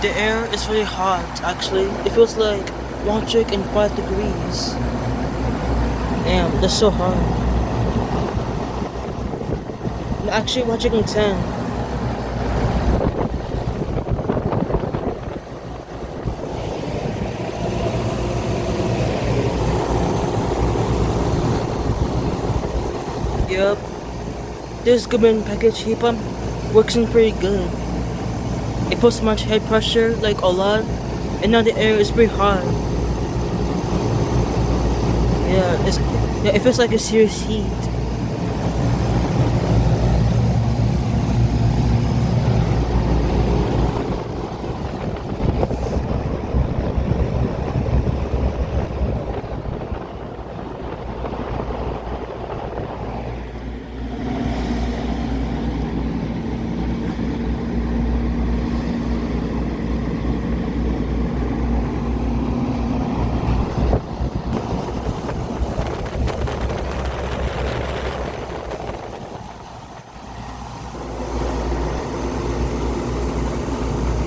The air is very hot, actually. It feels like 105 degrees. Damn, that's so hot. I'm actually 110. Yep. This goodman package heat pump works in pretty good. It puts much head pressure, like a lot, and now the air is pretty hot. Yeah, it feels like a serious heat.